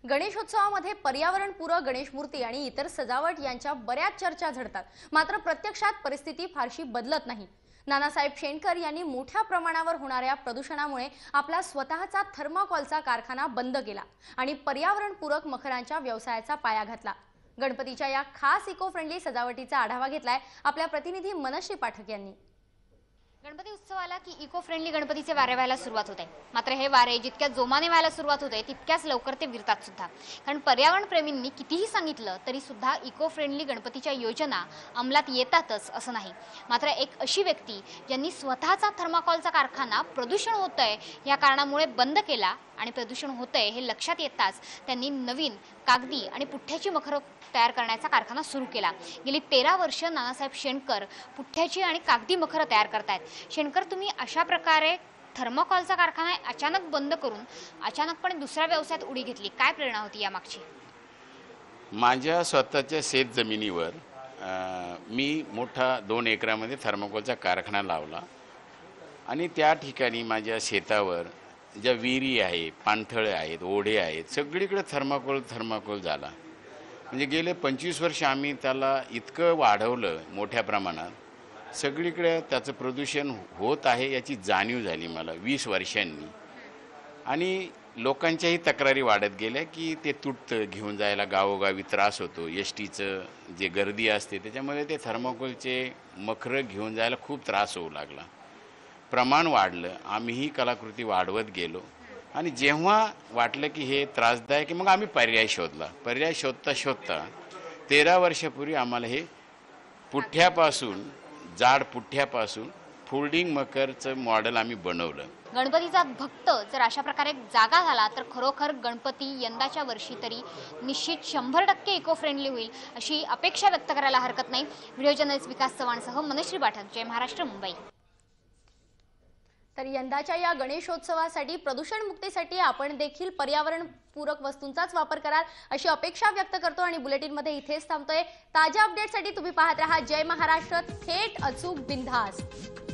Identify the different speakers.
Speaker 1: गणेशोत्सवामध्ये पर्यावरणपूरक गणेश मूर्ती आणि इतर सजावट यांच्या बऱ्याच चर्चा झडतात। मात्र प्रत्यक्षात परिस्थिती फारशी बदलत नाही। नानासाहेब शेणकर यांनी मोठ्या प्रमाणावर होणाऱ्या प्रदूषणामुळे आपला स्वतःचा थर्माकोलचा कारखाना बंद केला आणि पर्यावरणपूरक मखरांच्या व्यवसायाचा पाया घातला। गणपतीच्या या खास इको फ्रेंडली सजावटीचा आढावा घेतलाय आपल्या प्रतिनिधी मनश्री पाठक यांनी।
Speaker 2: गणपती उत्सवाला की इको फ्रेंडली गणपतीचे वारे व्हायला सुरुवात होते। मात्र हे वारे जितक्या जोमाने व्हायला सुरुवात होते तितक्याच लवकर ते विरतात सुद्धा। कारण पर्यावरण प्रेमींनी कितीही सांगितलं तरी सुद्धा इको फ्रेंडली गणपतीच्या योजना अंमलात येतातच असं नाही। मात्र एक अशी व्यक्ती ज्यांनी स्वतःचा थर्माकोलचा कारखाना प्रदूषण होतंय या कारणामुळे बंद केला आणि प्रदूषण होतंय हे लक्षात येताच त्यांनी नवीन कागदी आणि पुठ्ठ्याची मखरं तयार करण्याचा कारखाना सुरू केला। गेली 13 वर्ष नानासाहेब शेणकर पुठ्ठ्याची आणि कागदी मखरं तयार करतायत। शेणकर, तुम्ही अशा प्रकारे थर्माकोलचा कारखाना अचानक बंद करून अचानकपणे दुसऱ्या व्यवसायात उडी घेतली, काय प्रेरणा होती यामागची?
Speaker 3: माझ्या स्वतःच्या शेत जमिनीवर मी मोठा 2 एकरामध्ये थर्माकोलचा कारखाना लावला आणि त्या ठिकाणी माझ्या शेतावर ज्या विहिरी आहे, पाणथळे आहेत, ओढे आहेत, सगळीकडे थर्माकोल झाला। म्हणजे गेले 25 वर्ष आम्ही त्याला इतकं वाढवलं मोठ्या प्रमाणात, सगळीकडे त्याचं प्रदूषण होत आहे याची जाणीव झाली मला 20 वर्षांनी। आणि लोकांच्याही तक्रारी वाढत गेल्या की ते तुटतं, घेऊन जायला गावोगावी त्रास होतो, एसटीचं जे गर्दी असते त्याच्यामुळे ते थर्माकोलचे मखरं घेऊन जायला खूप त्रास होऊ लागला। प्रमाण वाढलं, आम्हीही कलाकृती वाढवत गेलो आणि जेव्हा वाटलं की हे त्रासदायक आहे मग आम्ही पर्याय शोधता 13 वर्षापूर्वी आम्हाला हे पुठ्ठ्यापासून, जाड पुठ्ठ्यापासून फोल्डिंग मकरचं मॉडेल आम्ही बनवलं।
Speaker 2: गणपतीचा भक्त जर अशा प्रकारे जागा झाला तर खरोखर गणपती यंदाच्या वर्षी तरी निश्चित 100% इको फ्रेंडली होईल अशी अपेक्षा व्यक्त करायला हरकत नाही। व्हिडिओ जर्नलिस्ट विकास चव्हाणसह मनश्री पाठक, जय महाराष्ट्र, मुंबई।
Speaker 1: तर यंदाच्या या गणेशोत्सवासाठी प्रदूषण मुक्तीसाठी आपण देखील पर्यावरणपूरक वस्तूंचाच वापर कराल अशी अपेक्षा व्यक्त करतो आणि बुलेटिनमध्ये इथेच थांबतोय। ताज्या अपडेटसाठी तुम्ही पाहत रहा जय महाराष्ट्र, थेट अचूक बिनधास्त।